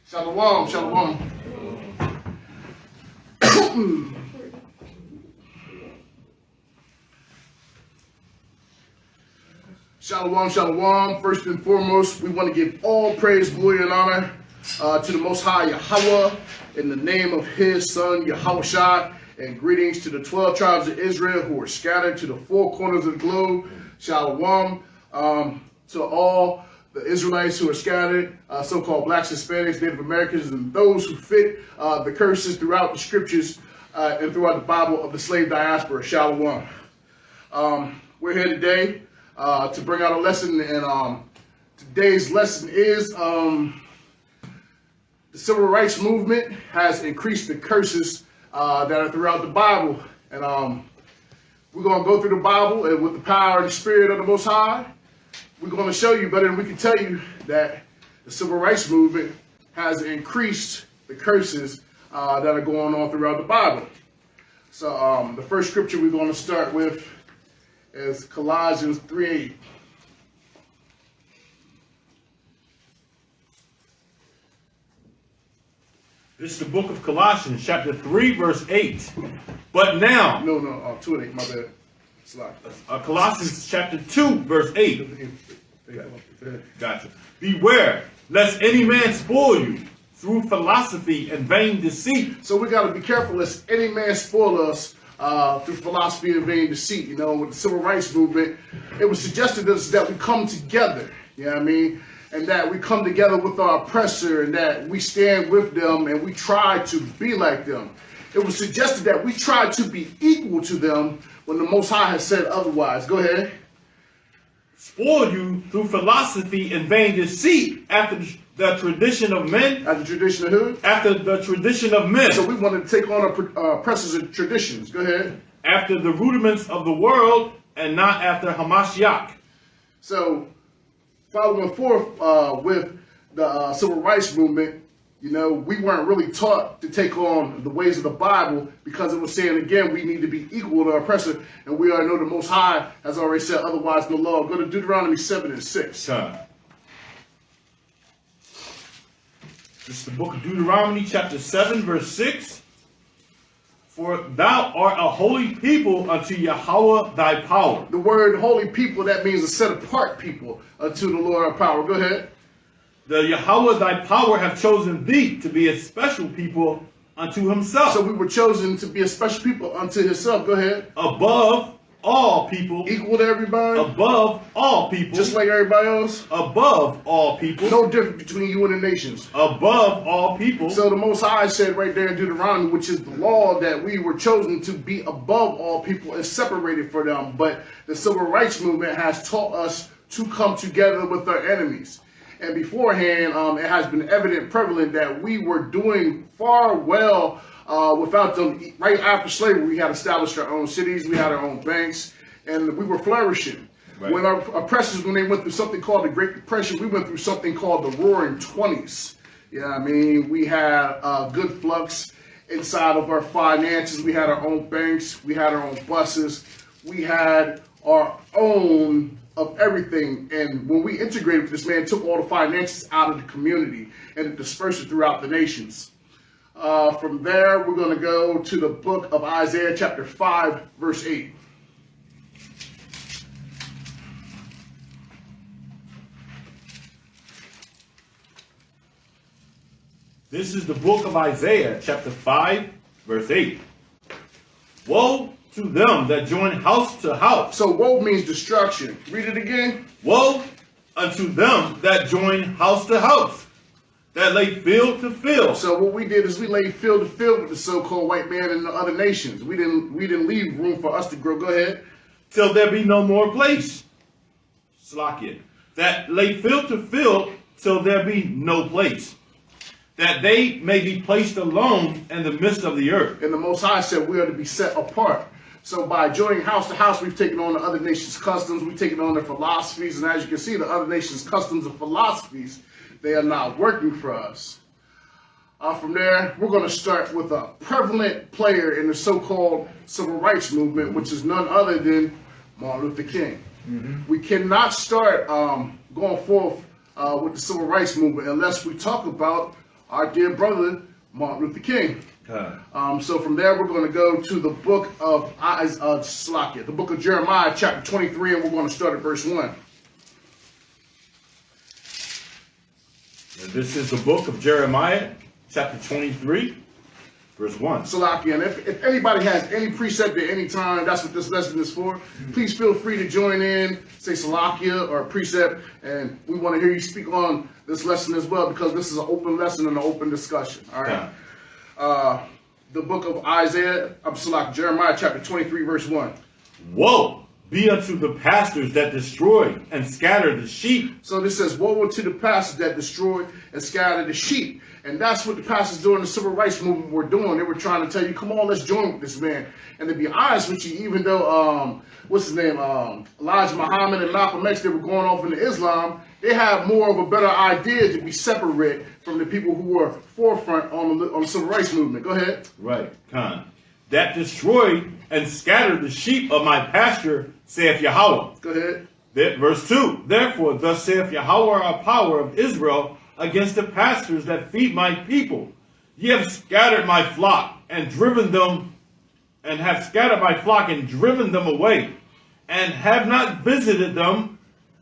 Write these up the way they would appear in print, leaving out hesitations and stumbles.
Shalom, shalom. Shalom, shalom. First and foremost, we want to give all praise, glory, and honor to the Most High Yahweh in the name of His Son, Yahushua, and greetings to the 12 tribes of Israel who are scattered to the four corners of the globe. Shalom to all the Israelites who are scattered, so-called blacks, Hispanics, Native Americans, and those who fit the curses throughout the scriptures and throughout the Bible of the slave diaspora. Shalom. We're here today to bring out a lesson, and today's lesson is the civil rights movement has increased the curses that are throughout the Bible. And we're going to go through the Bible, and with the power and the spirit of the Most High, we're going to show you better than we can tell you that the civil rights movement has increased the curses that are going on throughout the Bible. So the first scripture we're going to start with is Colossians 3:8. This is the book of Colossians, chapter 3, verse 8. But now... No, 2:8, my bad. Colossians chapter 2, verse 8. Gotcha. Beware, lest any man spoil you through philosophy and vain deceit. So we got to be careful lest any man spoil us through philosophy and vain deceit. You know, with the civil rights movement, it was suggested to us that we come together, you know what I mean? And that we come together with our oppressor, and that we stand with them and we try to be like them. It was suggested that we try to be equal to them when the Most High has said otherwise. Go ahead. Spoil you through philosophy and vain deceit after the tradition of men. After the tradition of who? After the tradition of men. So we want to take on our oppressors and traditions. Go ahead. After the rudiments of the world and not after Hamashiach. So following forth with the civil rights movement, you know, we weren't really taught to take on the ways of the Bible, because it was saying, again, we need to be equal to our oppressor, and we already know the Most High has already said otherwise in the law. Go to Deuteronomy 7:6. This is the book of Deuteronomy, chapter 7, verse 6. For thou art a holy people unto Yahweh thy power. The word holy people, that means a set apart people unto the Lord our power. Go ahead. The Yahweh thy power have chosen thee to be a special people unto himself. So we were chosen to be a special people unto himself. Go ahead. Above all people. Equal to everybody. Above all people. Just like everybody else. Above all people. No difference between you and the nations. Above all people. So the Most High said right there in Deuteronomy, which is the law, that we were chosen to be above all people and separated from them. But the civil rights movement has taught us to come together with our enemies. And beforehand, it has been evident, prevalent, that we were doing far well without them. Right after slavery, we had established our own cities, we had our own banks, and we were flourishing. Right. When our oppressors, when they went through something called the Great Depression, we went through something called the Roaring 20s. Yeah, I mean, we had good flux inside of our finances. We had our own banks, we had our own buses, we had our own of everything. And when we integrated, this man took all the finances out of the community and dispersed it throughout the nations. From there, we're going to go to the book of Isaiah, chapter 5, verse 8. This is the book of Isaiah, chapter 5, verse 8. Woe to them that join house to house. So woe means destruction. Read it again. Woe unto them that join house to house, that lay field to field. So what we did is we laid field to field with the so-called white man and the other nations. We didn't leave room for us to grow. Go ahead. Till there be no more place. Slakia. That lay field to field till there be no place, that they may be placed alone in the midst of the earth. And the Most High said we are to be set apart. So by joining house to house, we've taken on the other nations' customs, we've taken on their philosophies, and as you can see, the other nations' customs and philosophies, they are not working for us. From there, we're going to start with a prevalent player in the so-called civil rights movement, which is none other than Martin Luther King. We cannot start going forth with the civil rights movement unless we talk about our dear brother, Martin Luther King. So from there, we're going to go to the book of the book of Jeremiah, chapter 23, and we're going to start at verse 1. And this is the book of Jeremiah, chapter 23, verse 1. Salakia, and if anybody has any precept at any time, that's what this lesson is for. Please feel free to join in, say Salakia or precept, and we want to hear you speak on this lesson as well because this is an open lesson and an open discussion. All right. The book of Jeremiah chapter 23, verse 1. Woe be unto the pastors that destroy and scatter the sheep. So this says, woe unto the pastors that destroy and scatter the sheep. And that's what the pastors during the civil rights movement were doing. They were trying to tell you, come on, let's join with this man. And to be honest with you, even though, what's his name, Elijah Muhammad and Malcolm X, they were going off into Islam, they had more of a better idea to be separate from the people who were forefront on the civil rights movement. Go ahead. Right, Khan. That destroy and scatter the sheep of my pasture, saith Yahweh. Go ahead. Verse 2. Therefore, thus saith Yahweh, our power of Israel, against the pastors that feed my people. Ye have scattered my flock and driven them, and have scattered my flock and driven them away, and have not visited them.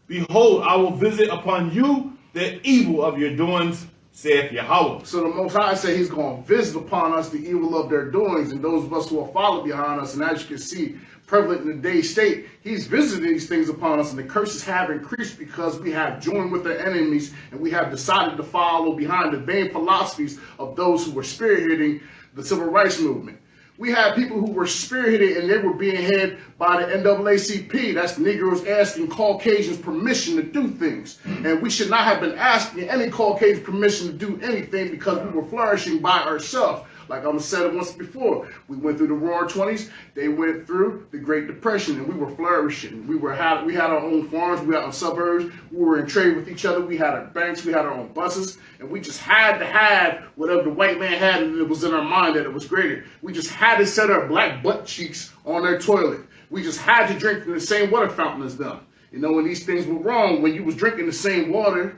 Behold, I will visit upon you the evil of your doings, saith Yahweh. So the Most High said he's going to visit upon us the evil of their doings, and those of us who are followed behind us, and as you can see, prevalent in the day state, he's visiting these things upon us, and the curses have increased because we have joined with their enemies, and we have decided to follow behind the vain philosophies of those who were spearheading the civil rights movement. We had people who were spearheaded and they were being headed by the NAACP. That's Negroes asking Caucasians permission to do things. And we should not have been asking any Caucasian permission to do anything because we were flourishing by ourselves. Like I said it once before, we went through the Roaring 20s, they went through the Great Depression, and we were flourishing. We had our own farms, we had our suburbs, we were in trade with each other, we had our banks, we had our own buses, and we just had to have whatever the white man had, and it was in our mind that it was greater. We just had to set our black butt cheeks on their toilet. We just had to drink from the same water fountain as them. You know, when these things were wrong, when you was drinking the same water,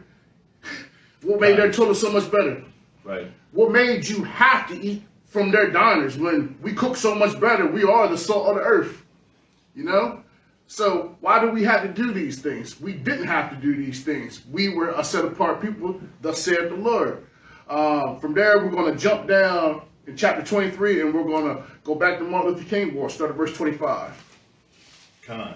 what made their toilet so much better? Right. What made you have to eat from their diners when we cook so much better? We are the salt of the earth, you know? So why do we have to do these things? We didn't have to do these things. We were a set apart people, thus saith the Lord. From there, we're going to jump down in chapter 23, and we're going to go back to Martin Luther King War, start at verse 25. Con.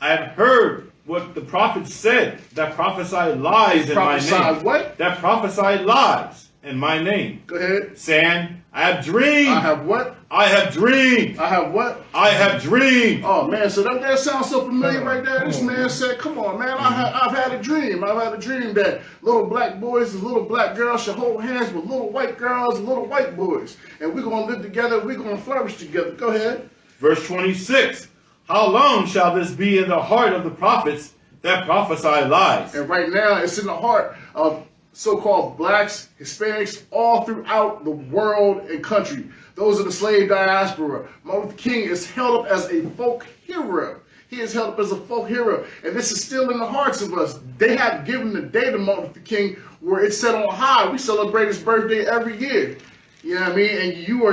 I have heard what the prophets said that prophesied lies in my name. Prophesied what? That prophesied lies in my name. Go ahead. Saying, I have dreamed. I have what? I have dreamed. I have what? I have dreamed. Oh man, so that sounds so familiar right there. This man said, come on man, I've had a dream. I've had a dream that little black boys and little black girls should hold hands with little white girls and little white boys. And we're going to live together, we're going to flourish together. Go ahead. Verse 26. How long shall this be in the heart of the prophets that prophesy lies? And right now, it's in the heart of so-called blacks, Hispanics, all throughout the world and country. Those are the slave diaspora. Martin Luther King is held up as a folk hero. He is held up as a folk hero. And this is still in the hearts of us. They have given the day to Martin Luther King where it's set on high. We celebrate his birthday every year. You know what I mean? And you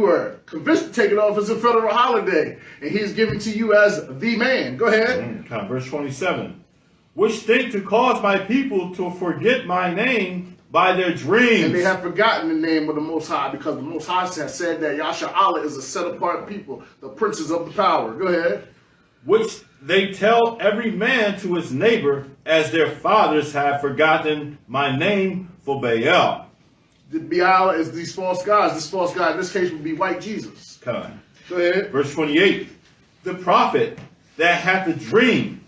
are convinced to take it off as a federal holiday. And he's given to you as the man. Go ahead. Verse 27. Which think to cause my people to forget my name by their dreams. And they have forgotten the name of the Most High because the Most High has said that Yasha Allah is a set apart people, the princes of the power. Go ahead. Which they tell every man to his neighbor as their fathers have forgotten my name for Baal. The Baal is these false gods. This false god in this case would be white Jesus. Come. Go ahead. Verse 28. The prophet that hath a dream,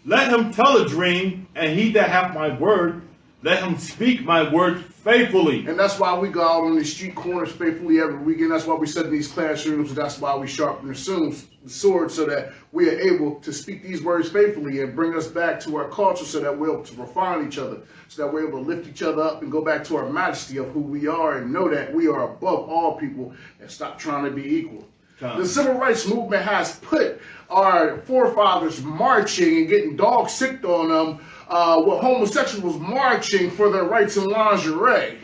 let him tell a dream, and he that hath my word, let him speak my word faithfully. And that's why we go out on these street corners faithfully every weekend. That's why we sit in these classrooms. That's why we sharpen the sword so that we are able to speak these words faithfully and bring us back to our culture so that we're able to refine each other, so that we're able to lift each other up and go back to our majesty of who we are and know that we are above all people and stop trying to be equal. The civil rights movement has put our forefathers marching and getting dog sick on them with homosexuals marching for their rights in lingerie.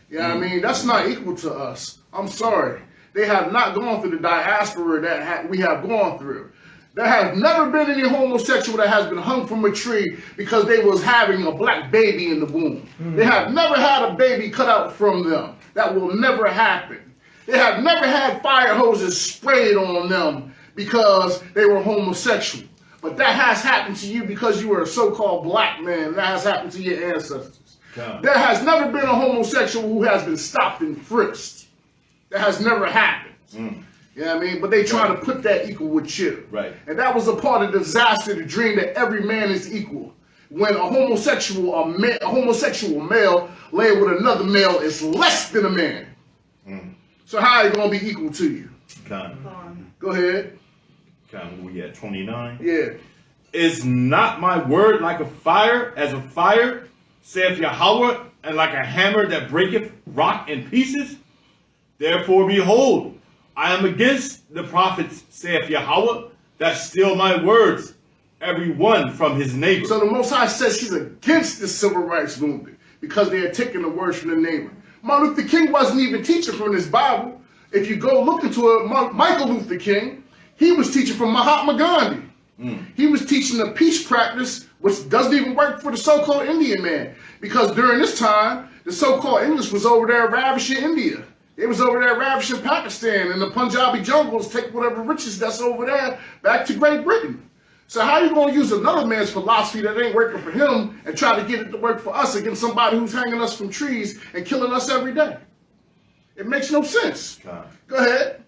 You know what I mean? That's not equal to us. I'm sorry. They have not gone through the diaspora that we have gone through. There has never been any homosexual that has been hung from a tree because they was having a black baby in the womb. They have never had a baby cut out from them. That will never happen. They have never had fire hoses sprayed on them because they were homosexual. But that has happened to you because you were a so-called black man. That has happened to your ancestors. God. There has never been a homosexual who has been stopped and frisked. That has never happened. You know what I mean? But they try to put that equal with you. Right. And that was a part of the disaster, the dream that every man is equal. When a homosexual male laying with another male is less than a man. So how are they going to be equal to you? Go ahead. We at 29. Yeah. Is not my word like a fire, as a fire, saith Yahweh, and like a hammer that breaketh rock in pieces? Therefore, behold, I am against the prophets, saith Yahweh, that steal my words, every one from his neighbor. So the Most High says he's against the civil rights movement because they are taking the words from the neighbor. Martin Luther King wasn't even teaching from this Bible. If you go look into it, Michael Luther King, he was teaching from Mahatma Gandhi. He was teaching a peace practice which doesn't even work for the so-called Indian man. Because during this time, the so-called English was over there ravishing India. They was over there ravishing Pakistan and the Punjabi jungles, take whatever riches that's over there back to Great Britain. So how you going to use another man's philosophy that ain't working for him and try to get it to work for us against somebody who's hanging us from trees and killing us every day? It makes no sense. Go ahead.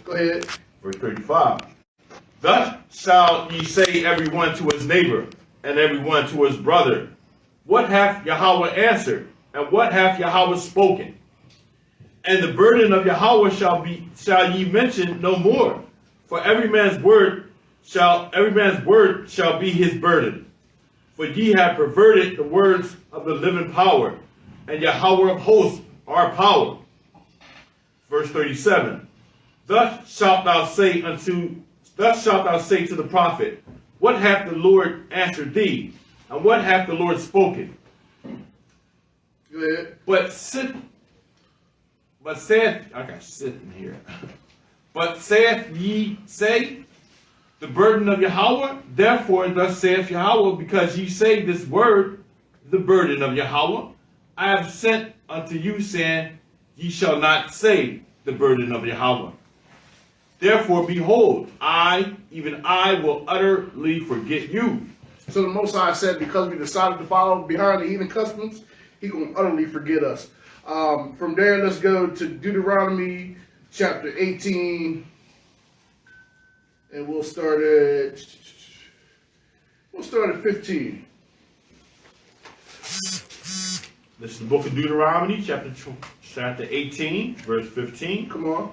Go ahead. Verse 35. Thus shall ye say every one to his neighbor, and every one to his brother, what hath Yahweh answered, and what hath Yahweh spoken? And the burden of Yahweh shall ye mention no more, for every man's word shall be his burden. For ye have perverted the words of the living power, and Yahweh of hosts our power. Verse 37. Thus shalt thou say to the prophet, what hath the Lord answered thee? And what hath the Lord spoken? Go ahead. But saith ye say, the burden of Yahweh? Therefore thus saith Yahweh, because ye say this word, the burden of Yahweh, I have sent unto you, saying, ye shall not say the burden of Yahweh. Therefore, behold, even I will utterly forget you. So the Most High said, because we decided to follow behind the heathen customs, He's going to utterly forget us. From there, let's go to Deuteronomy chapter 18. And we'll start at 15. This is the book of Deuteronomy, chapter 18, verse 15. Come on.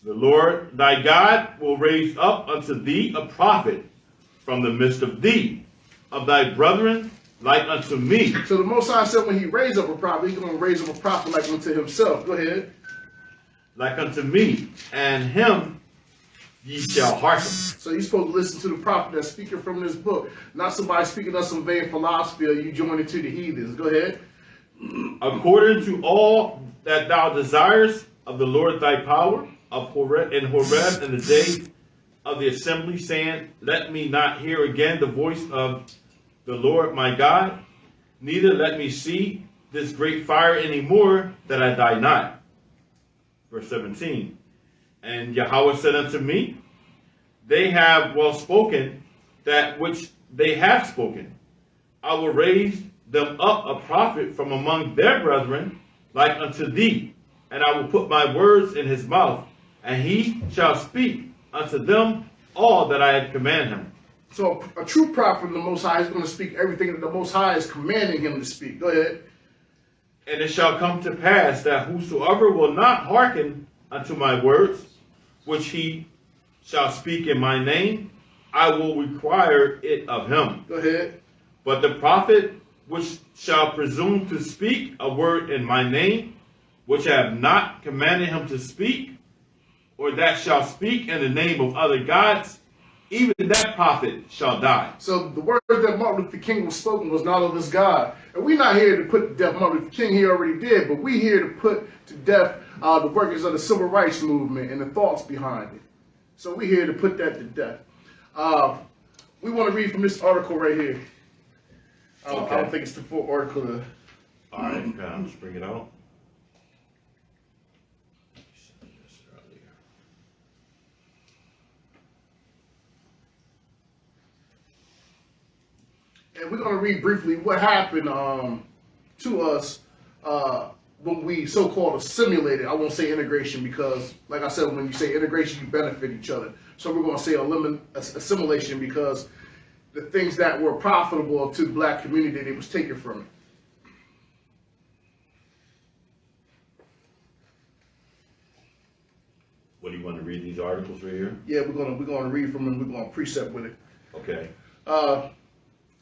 The Lord thy God will raise up unto thee a prophet from the midst of thee, of thy brethren, like unto me. So the Most High said when he raised up a prophet, he's going to raise up a prophet like unto himself. Go ahead. Like unto me, and him ye shall hearken. So you're supposed to listen to the prophet that's speaking from this book, not somebody speaking of some vain philosophy or you joining to the heathens. Go ahead. According to all that thou desirest of the Lord thy power, in Horeb in the day of the assembly, saying, let me not hear again the voice of the Lord my God, neither let me see this great fire any more, that I die not. Verse 17. And Yahweh said unto me, they have well spoken that which they have spoken. I will raise them up a prophet from among their brethren, like unto thee, and I will put my words in his mouth, and he shall speak unto them all that I have commanded him. So a true prophet of the Most High is going to speak everything that the Most High is commanding him to speak. Go ahead. And it shall come to pass that whosoever will not hearken unto my words, which he shall speak in my name, I will require it of him. Go ahead. But the prophet which shall presume to speak a word in my name, which I have not commanded him to speak, or that shall speak in the name of other gods, even that prophet shall die. So the words that Martin Luther King was spoken was not of this God. And we're not here to put to death Martin Luther King, he already did, but we're here to put to death the workers of the civil rights movement and the thoughts behind it. So we're here to put that to death. We want to read from this article right here. I don't think it's the full article. All right, I'll just bring it out. And we're going to read briefly what happened to us when we so-called assimilated. I won't say integration because, like I said, when you say integration, you benefit each other. So we're going to say assimilation because the things that were profitable to the black community, it was taken from it. What do you want to read these articles right here? Yeah, we're gonna read from them. We're gonna precept with it. Okay.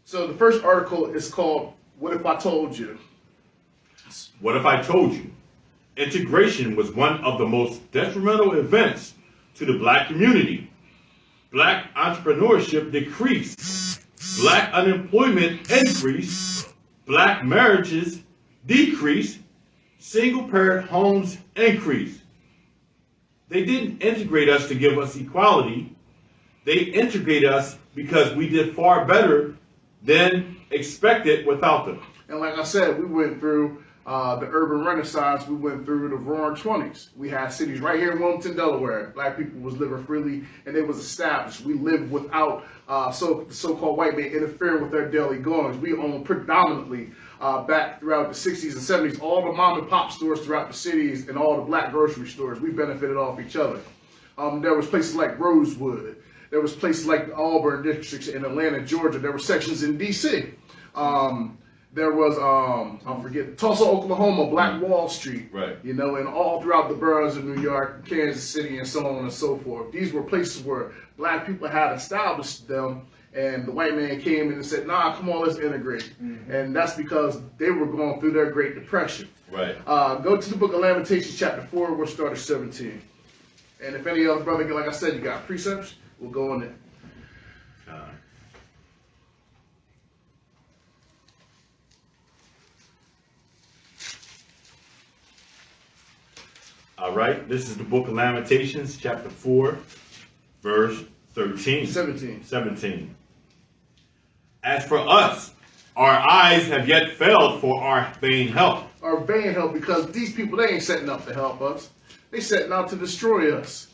So the first article is called "What If I Told You?" What if I told you? Integration was one of the most detrimental events to the black community. Black entrepreneurship decreased. Black unemployment increased. Black marriages decreased. Single-parent homes increased. They didn't integrate us to give us equality. They integrated us because we did far better than expected without them. And like I said, we went through the urban renaissance. We went through the roaring 20s. We had cities right here in Wilmington, Delaware. Black people was living freely, and it was established. We lived without so-called white men interfering with their daily goings. We owned predominantly back throughout the 60s and 70s, all the mom and pop stores throughout the cities and all the black grocery stores. We benefited off each other. There was places like Rosewood. There was places like the Auburn districts in Atlanta, Georgia. There were sections in D.C. There was, I forget, Tulsa, Oklahoma, Black Wall Street. Right. You know, and all throughout the boroughs of New York, Kansas City, and so on and so forth. These were places where black people had established them, and the white man came in and said, nah, come on, let's integrate. Mm-hmm. And that's because they were going through their Great Depression. Right. Go to the book of Lamentations, chapter 4, we'll start at 17. And if any other brother, like I said, you got precepts, we'll go on there. All right, this is the book of Lamentations, chapter 4, verse 13. 17. As for us, our eyes have yet failed for our vain help. Our vain help, because these people, they ain't setting up to help us. They setting out to destroy us.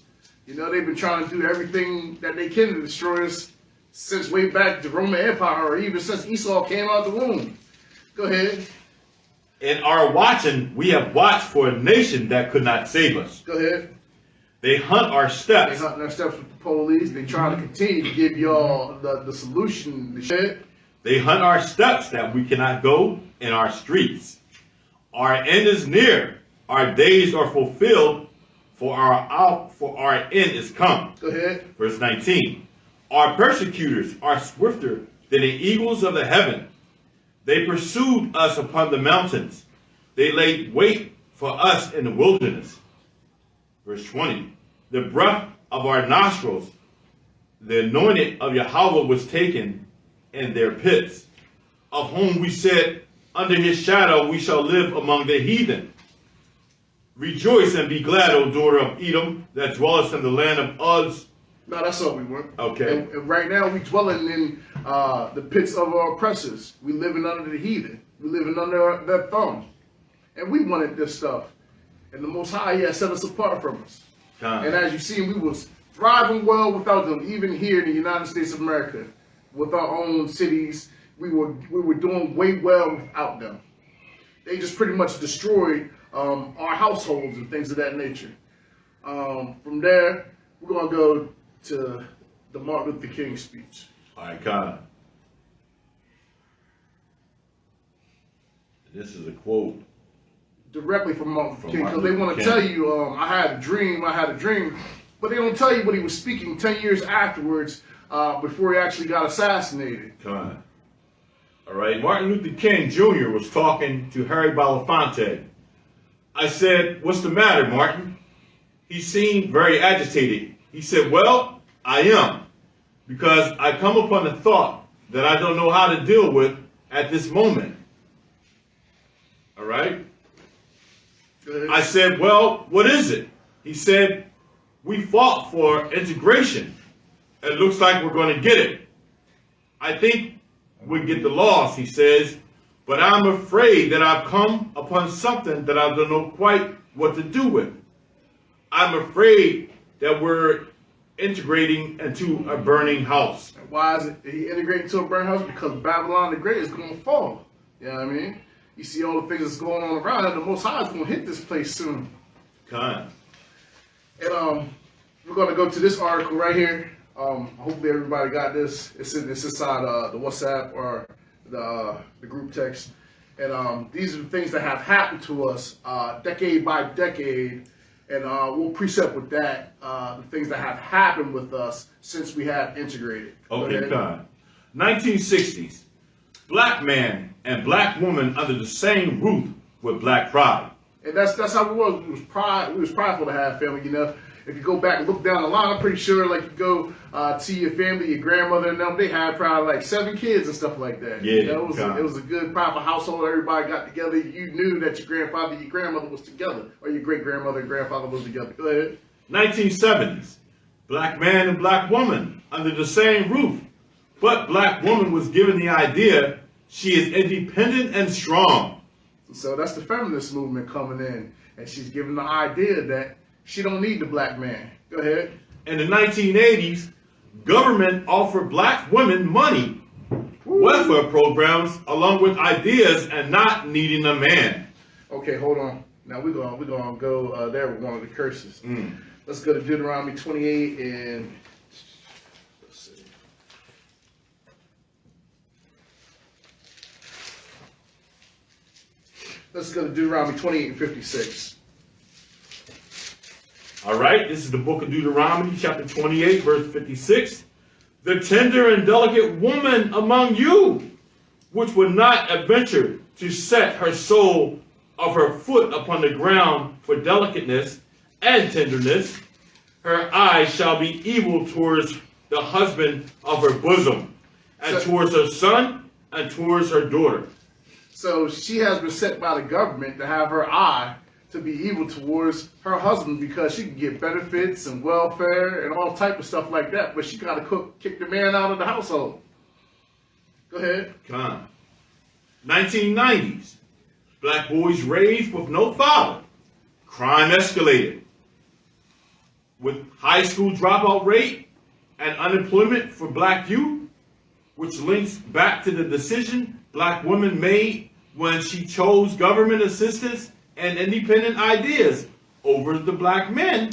You know, they've been trying to do everything that they can to destroy us since way back the Roman Empire, or even since Esau came out the womb. Go ahead. In our watching, we have watched for a nation that could not save us. Go ahead. They hunt our steps. They hunt our steps with the police. They try to continue to give y'all the solution. The shit. They hunt our steps that we cannot go in our streets. Our end is near. Our days are fulfilled, for our end is come. Go ahead. Verse 19. Our persecutors are swifter than the eagles of the heaven. They pursued us upon the mountains. They laid wait for us in the wilderness. Verse 20. The breath of our nostrils, the anointed of Yahweh, was taken in their pits, of whom we said, under his shadow we shall live among the heathen. Rejoice and be glad, O daughter of Edom, that dwellest in the land of Uz. No, that's all we want. Okay. And right now we dwelling in the pits of our oppressors. We living under the heathen. We living under their thumb. And we wanted this stuff. And the Most High, yeah, set us apart from us. And as you see, we was thriving well without them. Even here in the United States of America, with our own cities, we were doing way well without them. They just pretty much destroyed our households and things of that nature. From there, we're gonna go to the Martin Luther King speech. All right, Con. This is a quote Directly from Martin Luther King, because they Martin want to King. tell you, I had a dream, but they don't tell you what he was speaking 10 years afterwards, before he actually got assassinated. Con. All right, Martin Luther King Jr. was talking to Harry Belafonte. I said, "What's the matter, Martin?" He seemed very agitated. He said, "Well, I am. because I come upon a thought that I don't know how to deal with at this moment. All right? I said, well, what is it? He said, we fought for integration. It looks like we're going to get it. I think we get the loss, he says, but I'm afraid that I've come upon something that I don't know quite what to do with. I'm afraid that we're integrating into a burning house. Why is it he integrating into a burning house? Because Babylon the Great is going to fall. You know what I mean? You see all the things that's going on around it, the Most High is going to hit this place soon. Kind. And we're going to go to this article right here. Hopefully everybody got this. It's inside the WhatsApp or the group text. And these are the things that have happened to us decade by decade. And we'll precept with that the things that have happened with us since we have integrated. Okay, kind. 1960s. Black man and black woman under the same roof with black pride. And that's how we was. We was prideful to have family, you know. If you go back and look down the line, I'm pretty sure, like, you go to your family, your grandmother and them, they had probably like 7 kids and stuff like that. Yeah, you know, it was a good, prideful household. Everybody got together. You knew that your grandfather, your grandmother was together, or your great grandmother and grandfather was together. Go ahead. 1970s. Black man and black woman under the same roof. But black woman was given the idea she is independent and strong. So that's the feminist movement coming in, and she's given the idea that she don't need the black man. Go ahead. In the 1980s, government offered black women money, welfare programs, along with ideas and not needing a man. Okay, hold on. Now we're gonna go there with one of the curses. Let's go to Deuteronomy 28 and let's see. Let's go to Deuteronomy 28 and 56. All right, this is the book of Deuteronomy, chapter 28, verse 56. The tender and delicate woman among you, which would not adventure to set her sole of her foot upon the ground for delicateness and tenderness, her eyes shall be evil towards the husband of her bosom, and towards her son, and towards her daughter. So she has been set by the government to have her eye to be evil towards her husband because she can get benefits and welfare and all type of stuff like that, but she got to kick the man out of the household. Go ahead. Come on. 1990s. Black boys raised with no father. Crime escalated. With high school dropout rate and unemployment for black youth, which links back to the decision black women made when she chose government assistance and independent ideas over the black men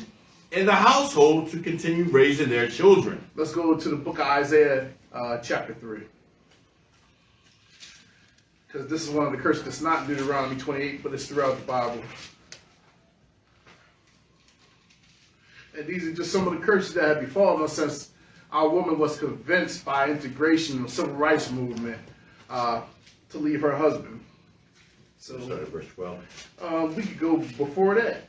in the household to continue raising their children. Let's go to the book of Isaiah, chapter 3. Because this is one of the curses that's not in Deuteronomy 28, but it's throughout the Bible. And these are just some of the curses that have befallen us since our woman was convinced by integration and the civil rights movement to leave her husband. So, verse 12. we could go before that.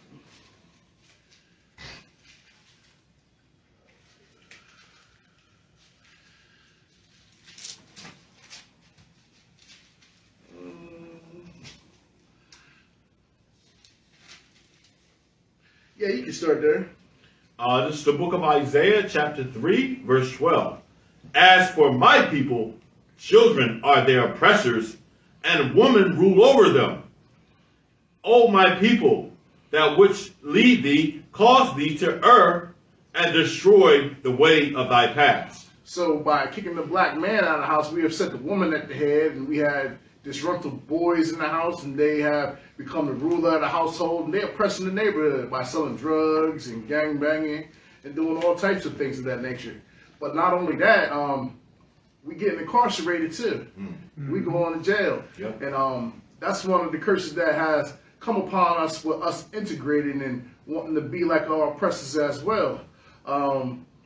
Yeah, you can start there. This is the book of Isaiah, chapter 3, verse 12. As for my people, children are their oppressors, and women rule over them. O my people, that which lead thee, cause thee to err, and destroy the way of thy paths. So by kicking the black man out of the house, we have set the woman at the head, and we had disgruntled boys in the house, and they have become the ruler of the household, and they're oppressing the neighborhood by selling drugs and gang banging and doing all types of things of that nature. But not only that, we getting incarcerated too. We go on to jail. Yep. And that's one of the curses that has come upon us with us integrating and wanting to be like our oppressors as well.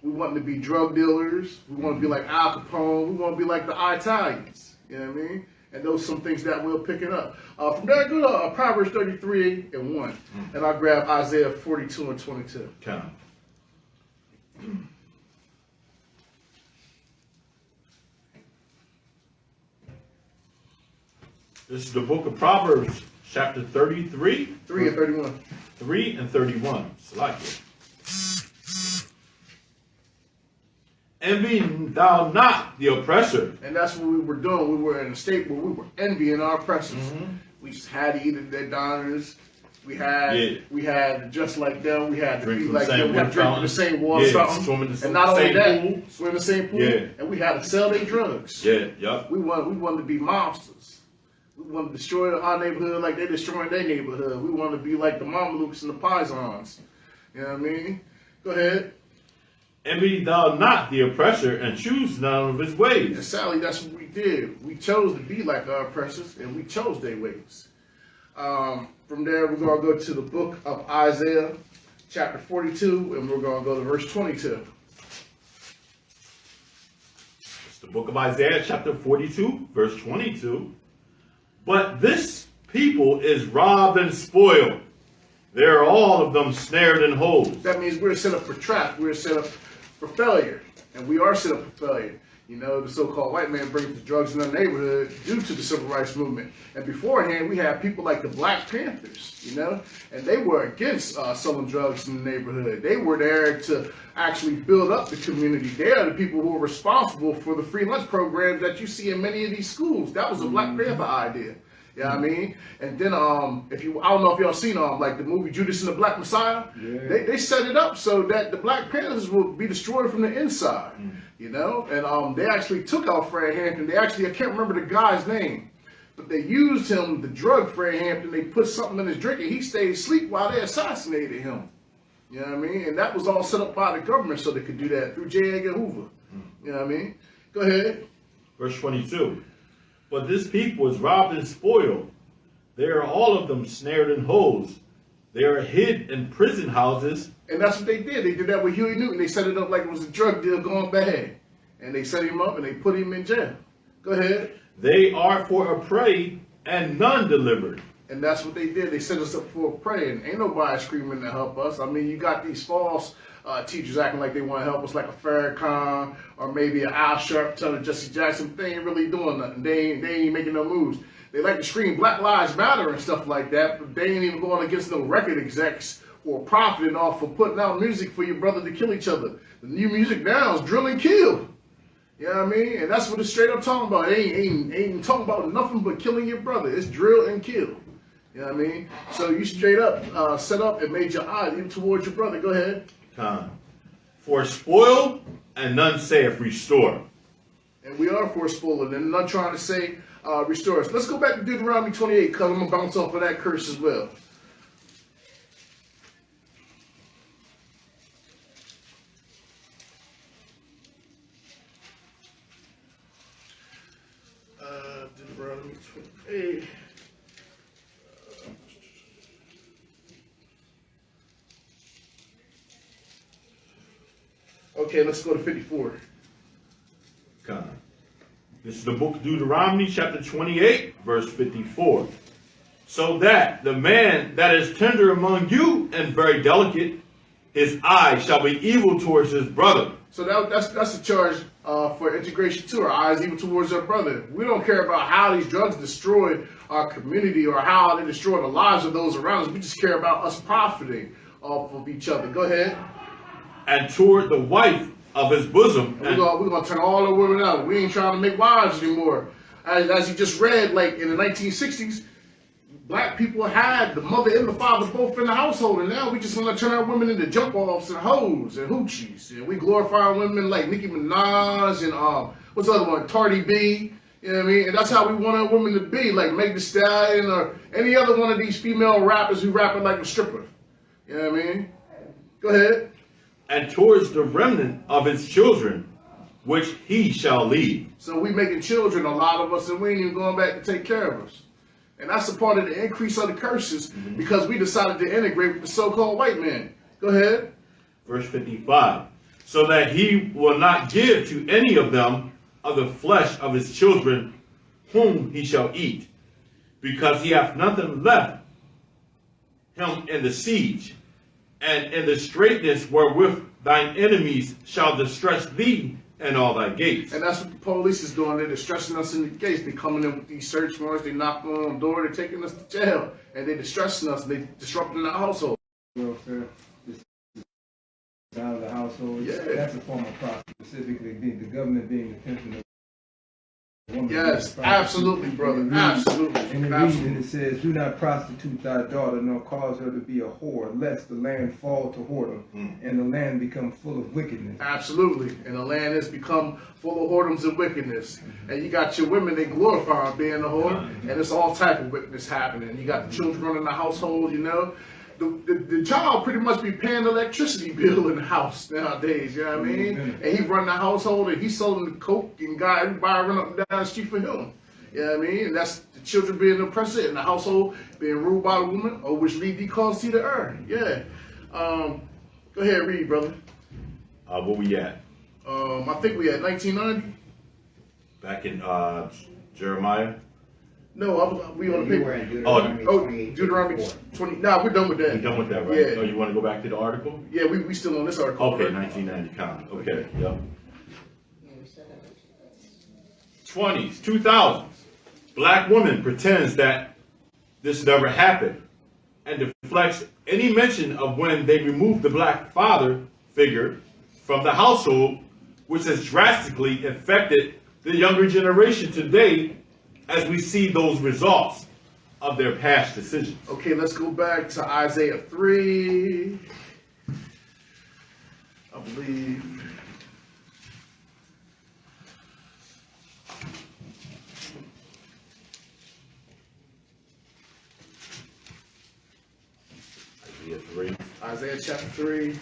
We want to be drug dealers. We want to be like Al Capone. We want to be like the Italians. You know what I mean? And those are some things that we're picking up. From there, go to Proverbs 33 and 1. And I'll grab Isaiah 42 and 22. Come. This is the book of Proverbs, chapter 33. 3 and 31. 3 and 31. Salakia. Envy thou not the oppressor. And that's what we were doing. We were in a state where we were envying our oppressors. We just had to eat at their diners. We had just like them. We had to Drink be from like the same them. We had to drink from the same water Yeah, fountain. swim in the And not only same that, pool. swim in the same pool. Yeah. And we had to sell their drugs. Yeah, yup. We wanted to be monsters. We wanted to destroy our neighborhood like they destroying their neighborhood. We wanted to be like the Mamelukes and the Pisons. You know what I mean? Go ahead. Envy thou not the oppressor, and choose none of his And ways. sadly, that's what we did. We chose to be like our oppressors, and we chose their ways. From there, we're going to go to the book of Isaiah, chapter 42, and we're going to go to verse 22. It's the book of Isaiah, chapter 42, verse 22. But this people is robbed and spoiled. They are all of them snared in holes. That means we're set up for trap. We're set up for failure, and we are set up for failure. You know, the so-called white man brings the drugs in our neighborhood due to the civil rights movement. And beforehand, we had people like the Black Panthers, you know, and they were against selling drugs in the neighborhood. They were there to actually build up the community. They are the people who were responsible for the free lunch programs that you see in many of these schools. That was a Black Panther idea. You know what I mean? And then I don't know if y'all seen like the movie Judas and the Black Messiah. Yeah. They set it up so that the Black Panthers will be destroyed from the inside. You know? And they actually took out Fred Hampton. They actually, I can't remember the guy's name, but they used him to drug Fred Hampton. They put something in his drink and he stayed asleep while they assassinated him. You know what I mean? And that was all set up by the government so they could do that through J. Edgar Hoover. You know what I mean? Go ahead. Verse 22. But this people is robbed and spoiled. They are all of them snared in holes. They are hid in prison houses. And that's what they did. They did that with Huey Newton. They set it up like it was a drug deal going bad. And they set him up and they put him in jail. Go ahead. They are for a prey and none delivered. And that's what they did. They set us up for a prey. And ain't nobody screaming to help us. I mean, you got these false teachers acting like they want to help us, like a Farrakhan or maybe an Al Sharp telling Jesse Jackson, but they ain't really doing nothing. They ain't making no moves. They like to scream Black Lives Matter and stuff like that, but they ain't even going against no record execs or profiting off of putting out music for your brother to kill each other. The new music now is drill and kill. You know what I mean? And that's what it's straight up talking about. It ain't talking about nothing but killing your brother. It's drill and kill. You know what I mean? So you straight up set up and made your eyes even towards your brother. Go ahead. For spoil and none saith restore. And we are for spoiling and none trying to say restore us. Let's go back to Deuteronomy 28 because I'm going to bounce off of that curse as well. Deuteronomy 28. Okay, let's go to 54. This is the book of Deuteronomy, chapter 28, verse 54. So that the man that is tender among you and very delicate, his eye shall be evil towards his brother. So that's a charge for integration too. Our eyes evil towards our brother. We don't care about how these drugs destroy our community or how they destroy the lives of those around us. We just care about us profiting off of each other. Go ahead. And toward the wife of his bosom. We're gonna turn all the women out. We ain't trying to make wives anymore. As you just read, like in the 1960s, Black people had the mother and the father both in the household, and now we just want to turn our women into jump-offs and hoes and hoochies, and we glorify women like Nicki Minaj and what's the other one, Cardi B. You know what I mean? And that's how we want our women to be, like Meg Thee Stallion or any other one of these female rappers who rapping like a stripper. You know what I mean? Go ahead. And towards the remnant of his children, which he shall leave. So we making children, a lot of us, and we ain't even going back to take care of us. And that's a part of the increase of the curses because we decided to integrate with the so-called white man. Go ahead. Verse 55. So that he will not give to any of them of the flesh of his children whom he shall eat, because he hath nothing left him in the siege, and in the straitness wherewith thine enemies shall distress thee and all thy gates. And that's what the police is doing. They're distressing us in the gates. They coming in with these search warrants. They knocking on the door. They're taking us to jail. And they distressing us. They disrupting the household. Welfare, out of the household. Yeah. That's a form of property, specifically the government being the pimping of the woman. Yes, absolutely, brother. Absolutely. In the reason it says, do not prostitute thy daughter, nor cause her to be a whore, lest the land fall to whoredom, and the land become full of wickedness. Absolutely. And the land has become full of whoredoms and wickedness. And you got your women, they glorify being a whore, and it's all type of wickedness happening. You got the children running the household, you know. The child pretty much be paying the electricity bill in the house nowadays, you know what I mean? And he run the household and he's selling the coke and got everybody run up and down the street for him. You know what I mean? And that's the children being oppressed and the household being ruled by the woman, or which lead thee cause thee to err. Yeah. Go ahead, read, brother. Where we at? I think we at 1990. Back in Jeremiah? No, we on the You were paper. in Deuteronomy 28, Deuteronomy 54. 20. Nah, we're done with that. We done with that, right? Yeah. Oh, you want to go back to the article? Yeah, we still on this article. Okay, 1990 con. Okay, yep. 20s, 2000s. Black woman pretends that this never happened and deflects any mention of when they removed the black father figure from the household, which has drastically affected the younger generation today as we see those results of their past decisions. Okay, let's go back to Isaiah 3. I believe. Isaiah 3. Isaiah chapter 3.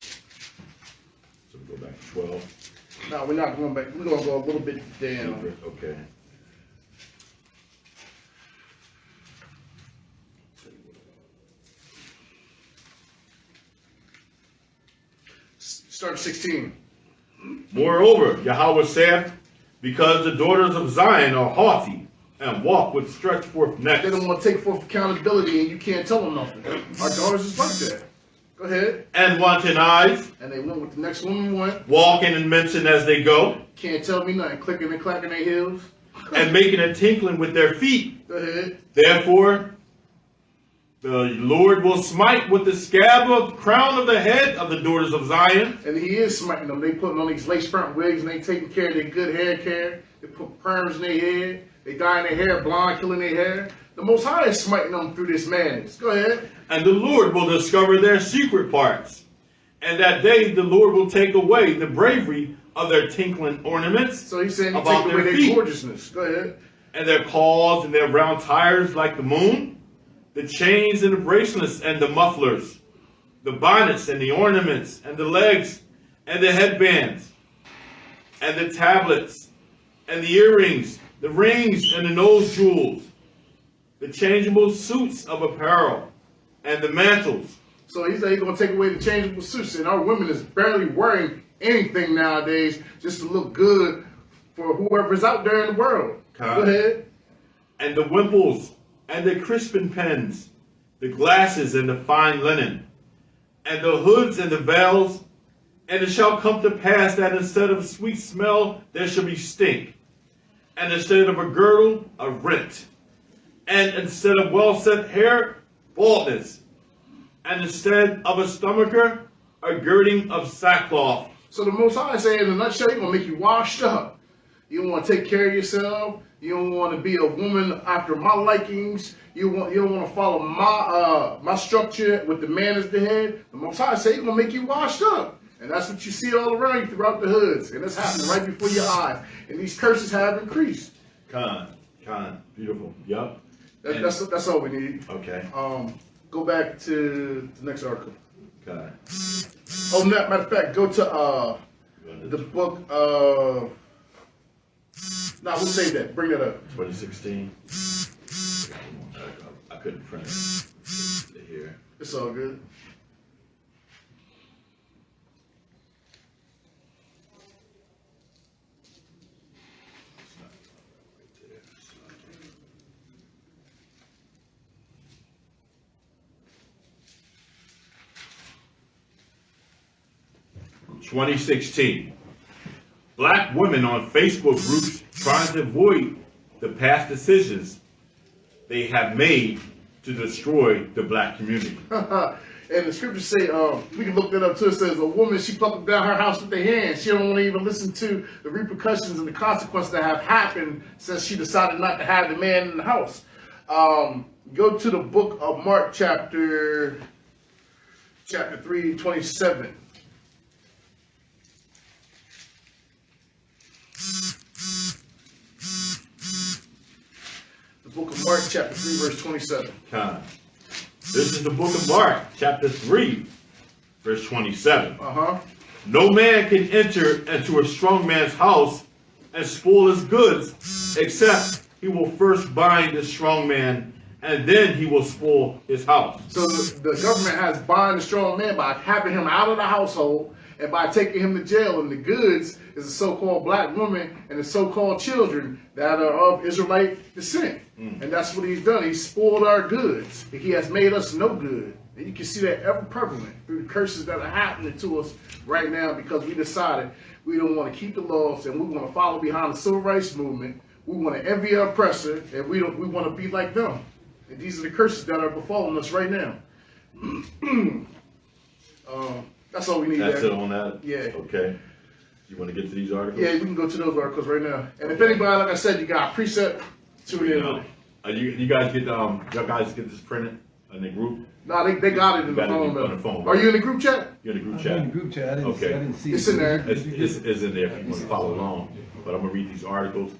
So we go back to 12. No, we're not going back. We're going to go a little bit down. Okay. Start 16. Moreover, Yahweh saith, because the daughters of Zion are haughty and walk with stretched forth necks. They don't want to take forth accountability and you can't tell them nothing. Our daughters is like that. Go ahead. And wanton eyes, And they went with the next woman went. walking and mincing as they go, Can't tell me nothing. Clicking and clacking their heels. and making a tinkling with their feet. Go ahead. Therefore, the Lord will smite with the scab of the crown of the head of the daughters of Zion, And he is smiting them. They putting on these lace front wigs and they taking care of their good hair care. They put perms in their head. They dyeing their hair blonde, killing their hair. The Most High is smiting them through this madness. Go ahead. and the Lord will discover their secret parts. And that day the Lord will take away the bravery of their tinkling ornaments, So he's saying he about take away their their feet. gorgeousness. Go ahead. and their claws and their round tires like the moon, the chains and the bracelets and the mufflers, the bonnets and the ornaments and the legs and the headbands and the tablets and the earrings, the rings and the nose jewels, the changeable suits of apparel and the mantles. So he said he's going to take away the changeable suits. And our women is barely wearing anything nowadays just to look good for whoever's out there in the world. Go ahead. And the wimples, and the crispin pens, the glasses and the fine linen, and the hoods and the veils. And it shall come to pass that instead of sweet smell, there shall be stink. And instead of a girdle, a rent. And instead of well set hair, baldness. And instead of a stomacher, a girding of sackcloth. So the Most High is saying in a nutshell, he's going to make you washed up. You don't want to take care of yourself. You don't want to be a woman after my likings. You don't want to follow my structure with the man as the head. The Most High say he's going to make you washed up. And that's what you see all around you throughout the hoods. And it's happening right before your eyes. And these curses have increased. Con, beautiful. Yup. That's all we need. Okay. Go back to the next article. Con. Oh, matter of fact, go to the book. Nah, we'll save that. Bring that up. 2016. I couldn't print it here. It's all good. It's not right there. It's not there. 2016. Black women on Facebook groups trying to avoid the past decisions they have made to destroy the black community. And the scriptures say, we can look that up too. It says, a woman, she plucked down her house with her hands. She don't want to even listen to the repercussions and the consequences that have happened since she decided not to have the man in the house. Go to the book of Mark, chapter 3, 27. The book of Mark, chapter 3, verse 27. This is the book of Mark, chapter 3, verse 27. No man can enter into a strong man's house and spoil his goods, except he will first bind the strong man, and then he will spoil his house. So the government has bound the strong man by having him out of the household and by taking him to jail. And the goods is the so-called black woman and the so-called children that are of Israelite descent. And that's what he's done. He's spoiled our goods. He has made us no good. And you can see that ever prevalent through the curses that are happening to us right now because we decided we don't want to keep the laws and we want to follow behind the civil rights movement. We want to envy our oppressor and we want to be like them. And these are the curses that are befalling us right now. That's all we need. That's there. it on that? Yeah. Okay. You want to get to these articles? Yeah, we can go to those articles right now. And if anybody, like I said, you got a precept, tune in. You guys get y'all guys get this printed in the group? No, they got it in the phone. On the phone. Are you in the group chat? You're in the group I'm chat. in the group chat. I didn't see it. It's in there. It's in there if you want to follow along. But I'm gonna read these articles.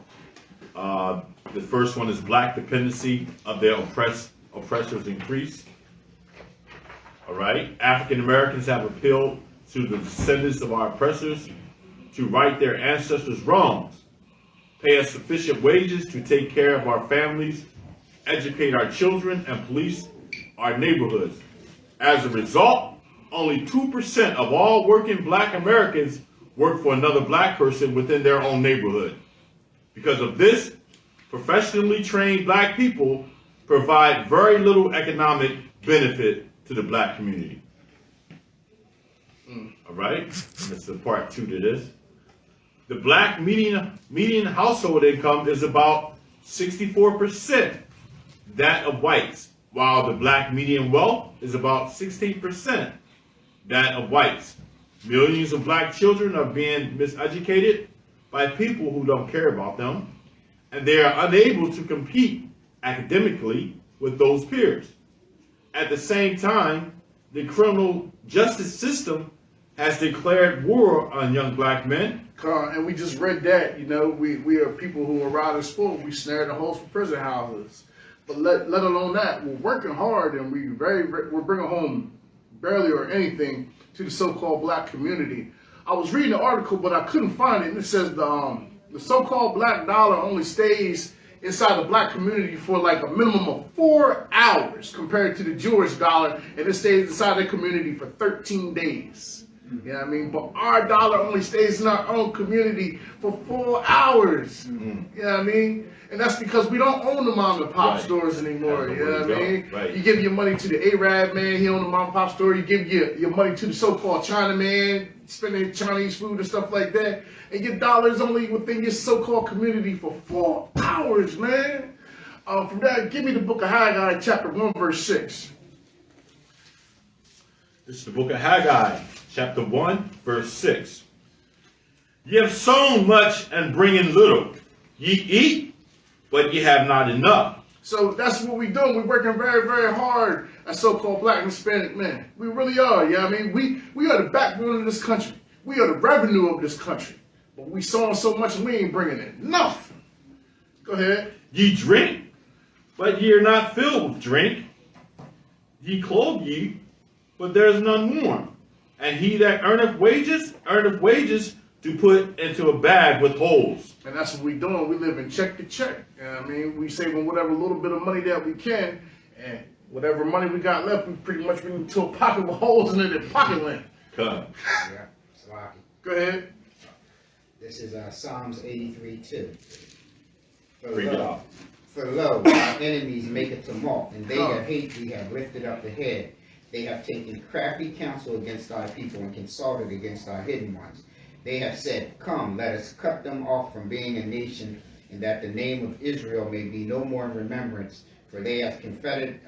The first one is black dependency of their oppressors increase. All right. African Americans have appealed to the descendants of our oppressors to right their ancestors' wrongs, pay us sufficient wages to take care of our families, educate our children, and police our neighborhoods. As a result, only 2% of all working black Americans work for another black person within their own neighborhood. Because of this, professionally trained black people provide very little economic benefit to the black community. All right, that's the part 2 to this. The black median household income is about 64% that of whites, while the black median wealth is about 16% that of whites. Millions of black children are being miseducated by people who don't care about them, and they are unable to compete academically with those peers. At the same time, the criminal justice system has declared war on young black men. And we just read that, you know, we are people who are rather spoiled. We snare the host for prison houses. But let alone that, we're working hard and we're bringing home barely or anything to the so-called black community. I was reading the article, but I couldn't find it. And it says the so-called black dollar only stays inside the black community for like a minimum of 4 hours compared to the Jewish dollar, and it stays inside the community for 13 days. You know what I mean? But our dollar only stays in our own community for 4 hours. You know what I mean? And that's because we don't own the mom and pop stores anymore. You know what I mean? Right. You give your money to the Arab man, he own the mom and pop store. You give your money to the so-called China man, spending Chinese food and stuff like that. And your dollar is only within your so-called community for 4 hours, man. From that, give me the book of Haggai, chapter 1, verse 6. This is the book of Haggai, chapter 1, verse 6. Ye have sown much and bring in little. Ye eat, but ye have not enough. So that's what we're doing. We're working very, very hard as so-called black and Hispanic men. We really are. You know what I mean? We are the backbone of this country. We are the revenue of this country. But we sowing so much and we ain't bringing in enough. Go ahead. Ye drink, but ye are not filled with drink. Ye clothe ye, but there is none warm. And he that earneth wages to put into a bag with holes. And that's what we're doing. We live in check to check. You know what I mean? We saving whatever little bit of money that we can, and whatever money we got left, we pretty much bring into a pocket with holes in it and pocket lint. Come. Yeah, Slocky. Go ahead. This is Psalms 83:2. Bring it up. For lo, our enemies make a tumult, and they that hate thee have lifted up the head. They have taken crafty counsel against thy people and consulted against thy hidden ones. They have said, Come, let us cut them off from being a nation, and that the name of Israel may be no more in remembrance. For they have consulted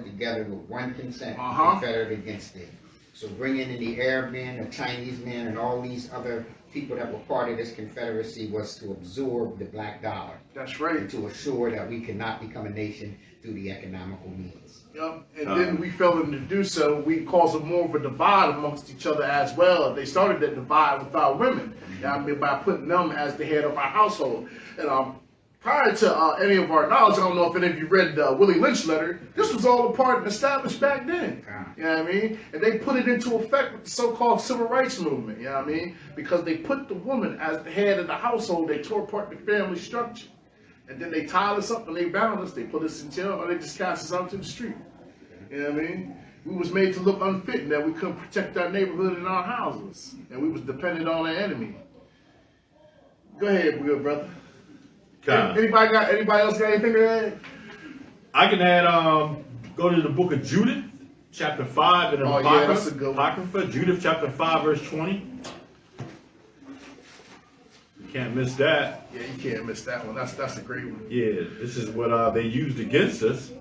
together with one consent, confederate against thee. So bringing in the Arab men, the Chinese men, and all these other people that were part of this confederacy was to absorb the black dollar. That's right. And to assure that we could not become a nation through the economical means. Yep. And then we failing to do so, we caused more of a divide amongst each other as well. They started that divide with our women. I mean, by putting them as the head of our household. And prior to any of our knowledge, I don't know if any of you read the Willie Lynch letter, this was all a part and established back then. You know what I mean? And they put it into effect with the so-called civil rights movement, you know what I mean? Because they put the woman as the head of the household, they tore apart the family structure. And then they tied us up and they bound us, they put us in jail, or they just cast us out to the street. You know what I mean? We was made to look unfit and that we couldn't protect our neighborhood and our houses. And we was dependent on our enemy. Go ahead, good brother. Anybody else got anything to add? I can add, go to the book of Judith, chapter 5, and Apocrypha. Yeah, that's a good one. Apocrypha, Judith chapter 5, verse 20. You can't miss that. Yeah, you can't miss that one. That's a great one. Yeah, this is what they used against us.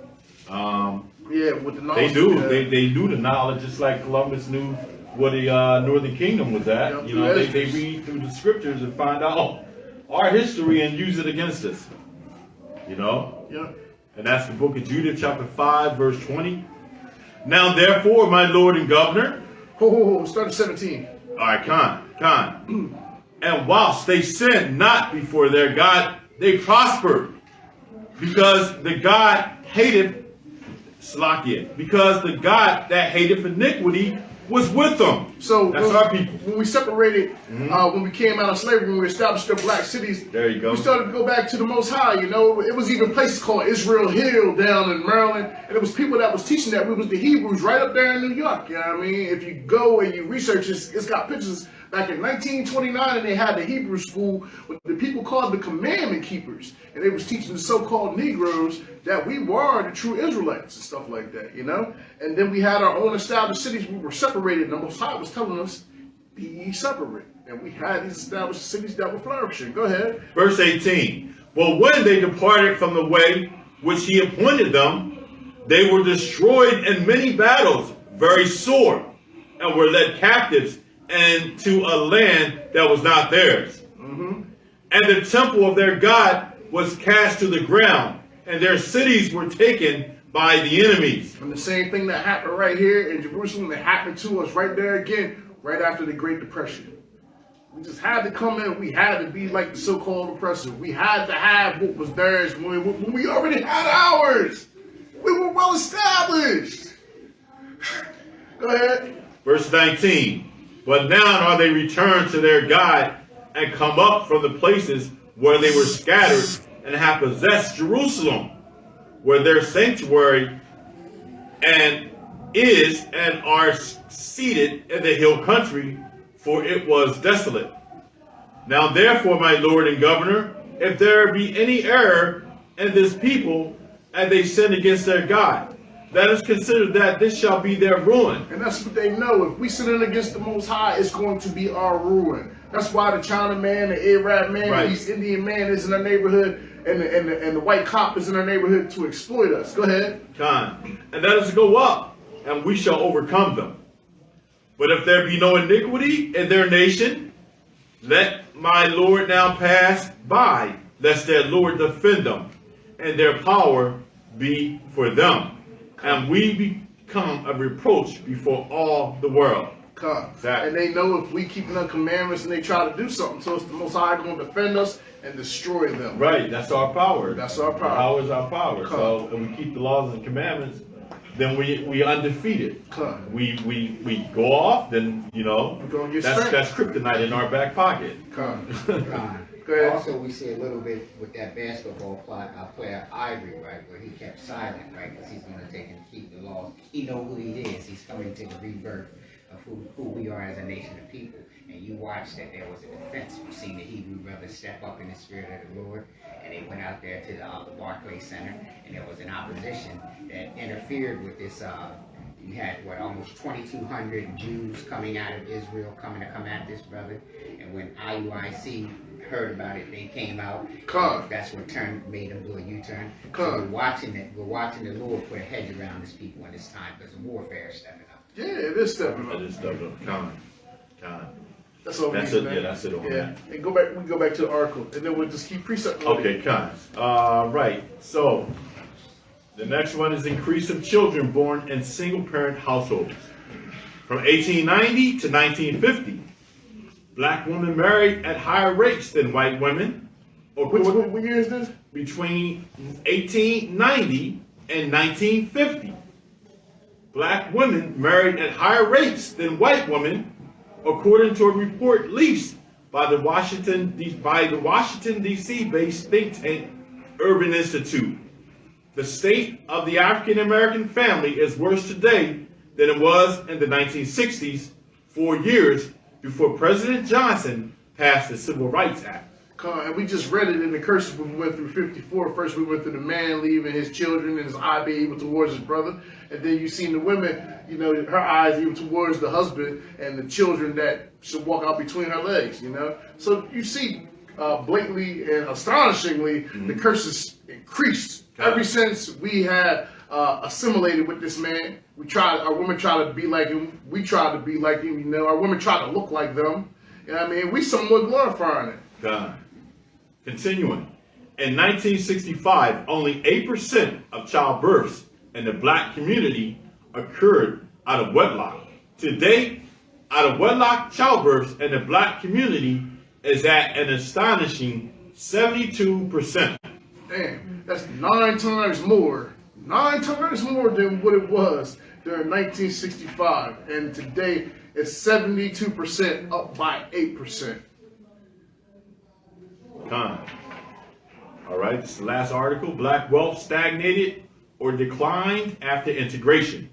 Yeah, with the knowledge. They do. They knew the knowledge, just like Columbus knew where the Northern Kingdom was at. Yep, you know, they read through the scriptures and find out our history and use it against us. You know? Yeah. And that's the book of Judith, chapter 5, verse 20. Now therefore, my Lord and Governor. Start at 17. All right, Con. And whilst they sinned not before their God, they prospered. Because the God hated Slakia. Because the God that hated iniquity was with them. So that's our people. When we separated, when we came out of slavery, when we established the black cities, there you go. We started to go back to the Most High. You know, it was even places called Israel Hill down in Maryland, and it was people that was teaching that we was the Hebrews right up there in New York. You know what I mean? If you go and you research this, it's got pictures back in 1929, and they had the Hebrew school with the people called the Commandment Keepers, and they was teaching the so-called Negroes that we were the true Israelites and stuff like that, you know? And then we had our own established cities. We were separated, and the Most High was telling us, be ye separate. And we had these established cities that were flourishing. Go ahead. Verse 18. But when they departed from the way which he appointed them, they were destroyed in many battles, very sore, and were led captives and to a land that was not theirs. And the temple of their God was cast to the ground, and their cities were taken by the enemies. And the same thing that happened right here in Jerusalem, that happened to us right there again, right after the Great Depression. We just had to come in. We had to be like the so-called oppressor. We had to have what was theirs when we already had ours. We were well established. Go ahead. Verse 19. But now are they returned to their God and come up from the places where they were scattered and have possessed Jerusalem, where their sanctuary and is and are seated in the hill country, for it was desolate. Now therefore, my Lord and Governor, if there be any error in this people, and they sin against their God, let us consider that this shall be their ruin. And that's what they know. If we sin against the Most High, it's going to be our ruin. That's why the China man, the Arab man, the East Indian man is in our neighborhood, and the white cop is in our neighborhood to exploit us. Go ahead. And let us go up, and we shall overcome them. But if there be no iniquity in their nation, let my Lord now pass by, lest their Lord defend them, and their power be for them, and we become a reproach before all the world. Exactly. And they know if we keep the commandments and they try to do something to us, the Most High going to defend us and destroy them. Right, that's our power. That's our power. Power is our power. So if we keep the laws and commandments, then we undefeated. We go off, then that's kryptonite in our back pocket. Also, we see a little bit with that basketball player Ivory, right, where he kept silent, right, because he's going to take and keep the laws. He knows who he is. He's coming to the rebirth of who we are as a nation of people. And you watched that there was a defense. We've seen the Hebrew brothers step up in the spirit of the Lord, and they went out there to the Barclays Center, and there was an opposition that interfered with this You had, almost 2,200 Jews coming out of Israel, coming to come at this brother. And when IUIC heard about it, they came out. That's what made them do a U-turn. So we're watching it. We're watching the Lord put a hedge around his people in this time because the warfare is stepping up. Yeah, it is stepping up. It is stepping up. Con. That's all That's it. Yeah, that's it on that. And we go back to the article, and then we'll just keep precepting. Okay, con. Right. So the next one is increase of children born in single-parent households. From 1890 to 1950, black women married at higher rates than white women. What year is this? Between 1890 and 1950. Black women married at higher rates than white women, according to a report released by the Washington D.C. based think tank Urban Institute. The state of the African American family is worse today than it was in the 1960s, 4 years before President Johnson passed the Civil Rights Act. And we just read it in the curses when we went through 54. First, we went through the man leaving his children and his eye being evil towards his brother. And then you seen the women, her eyes evil towards the husband and the children that should walk out between her legs, So you see blatantly and astonishingly, the curses increased. Ever since we had assimilated with this man, our women tried to be like him. We tried to be like him, Our women tried to look like them. We somewhat glorifying it. God. Continuing. In 1965, only 8% of childbirths in the black community occurred out of wedlock. Today, out of wedlock childbirths in the black community is at an astonishing 72%. Damn, that's 9 times more. 9 times more than what it was during 1965. And today, it's 72%, up by 8%. All right, this is the last article. Black wealth stagnated or declined after integration.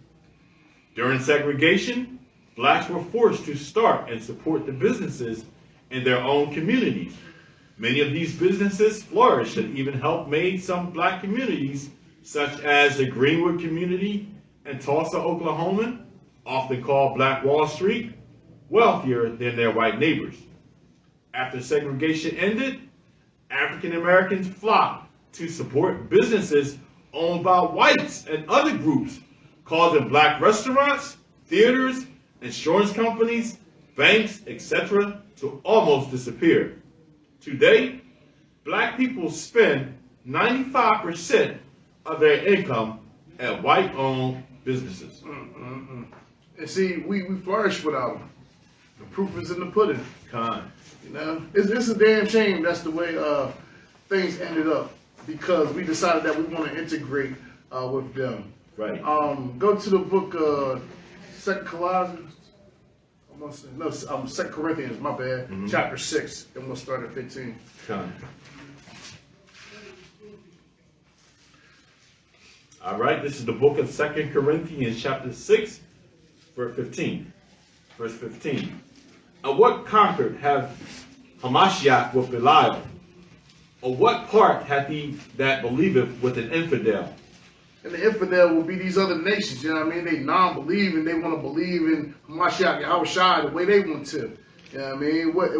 During segregation, blacks were forced to start and support the businesses in their own communities. Many of these businesses flourished and even helped make some black communities, such as the Greenwood community in Tulsa, Oklahoma, often called Black Wall Street, wealthier than their white neighbors. After segregation ended, African Americans flocked to support businesses owned by whites and other groups, causing black restaurants, theaters, insurance companies, banks, etc. to almost disappear. Today, black people spend 95% of their income at white-owned businesses. And see, we flourish without them. The proof is in the pudding. It's a damn shame that's the way things ended up, because we decided that we want to integrate with them. Right. Go to the book 2 Corinthians, my bad, chapter 6, and we'll start at 15. All right, this is the book of 2 Corinthians chapter 6, verse 15. Verse 15. And what conquered have Hamashiach with Belial? Or what part hath he that believeth with an infidel? And the infidel will be these other nations, They non-believing, they want to believe in Hamashiach Yahushua the way they want to.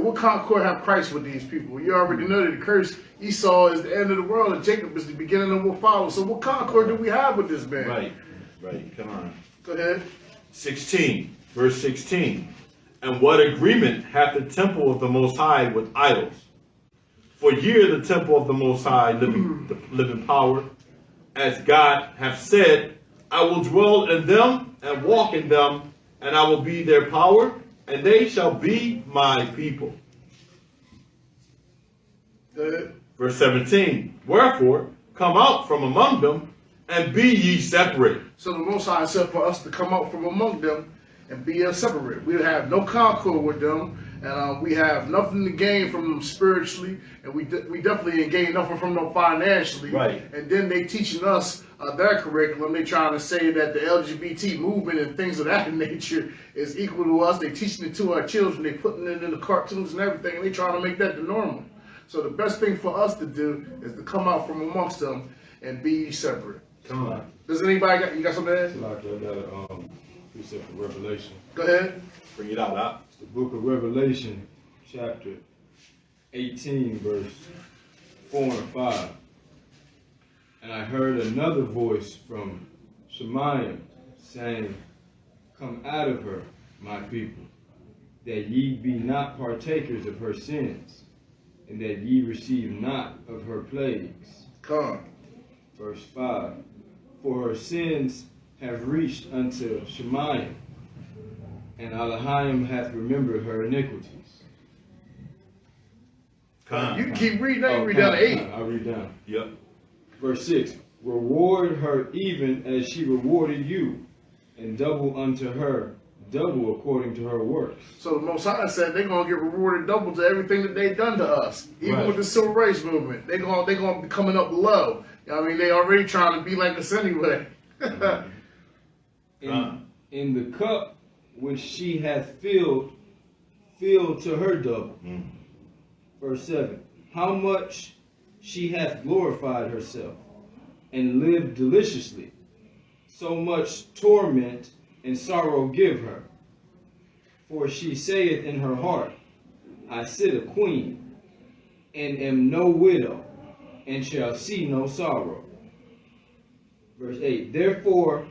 What concord have Christ with these people? You already know that the curse Esau is the end of the world and Jacob is the beginning of what follows. So what concord do we have with this man? Right, come on. Go ahead. 16, verse 16. And what agreement hath the temple of the Most High with idols? For ye are the temple of the Most High, living power. As God hath said, I will dwell in them and walk in them, and I will be their power, and they shall be my people. Go ahead. Verse 17. Wherefore, come out from among them, and be ye separate. So the Most High said for us to come out from among them and be separate. We have no concord with them, and we have nothing to gain from them spiritually, and we definitely ain't gain nothing from them financially. Right. And then they teaching us their curriculum. They trying to say that the LGBT movement and things of that nature is equal to us. They teaching it to our children. They putting it in the cartoons and everything, and they trying to make that the normal. So the best thing for us to do is to come out from amongst them and be separate. Come on. Does anybody got, you got something to add? Like I got a precept for Revelation. Go ahead. Bring it out. It's the book of Revelation, chapter 18, verse 4 and 5. And I heard another voice from Shemayim saying, Come out of her, my people, that ye be not partakers of her sins, and that ye receive not of her plagues. Come. Verse 5. For her sins have reached unto Shemayim, and Elohim hath remembered her iniquities. You can keep reading. Now you read down to 8. I'll read down. Yep. Verse 6. Reward her even as she rewarded you, and double unto her, double according to her works. So the Most High said they're gonna get rewarded double to everything that they've done to us. Even Right. with the civil rights movement, they're gonna be coming up below. You know what I mean, they already trying to be like us anyway. In the cup which she hath filled to her double. Verse 7. How much she hath glorified herself, and lived deliciously, so much torment and sorrow give her. For she saith in her heart, I sit a queen, and am no widow, and shall see no sorrow. Verse 8. Therefore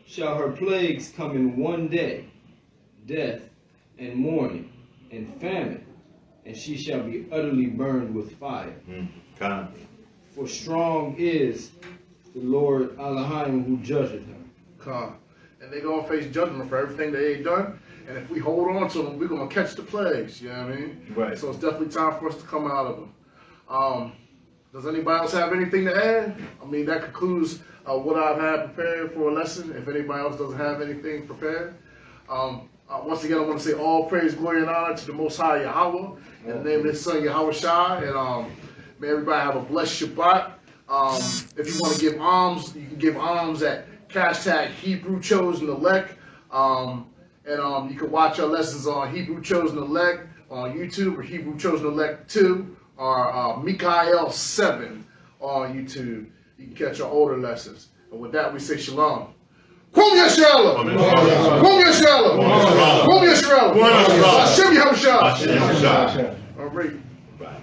shall her plagues come in one day, death, and mourning, and famine, and she shall be utterly burned with fire. Come. For strong is the Lord Elohim who judgeth her. Come. And they're gonna face judgment for everything that they've done. And if we hold on to them, we're gonna catch the plagues. You know what I mean? Right. So it's definitely time for us to come out of them. Does anybody else have anything to add? I mean, that concludes what I've had prepared for a lesson. If anybody else doesn't have anything prepared, once again, I want to say all praise, glory, and honor to the Most High Yahweh in the name of His Son Yahweh Shai, and may everybody have a blessed Shabbat. If you want to give alms, you can give alms at hashtag Hebrew Chosen Elect, and you can watch our lessons on Hebrew Chosen Elect on YouTube, or Hebrew Chosen Elect 2, or Mikael 7 on YouTube. You can catch our older lessons. And with that, we say shalom. Kwam Yashala! Kwam Yashala! Kwam Yashala! Hashem Yahushua! Hashem Yahushua. All right. Right.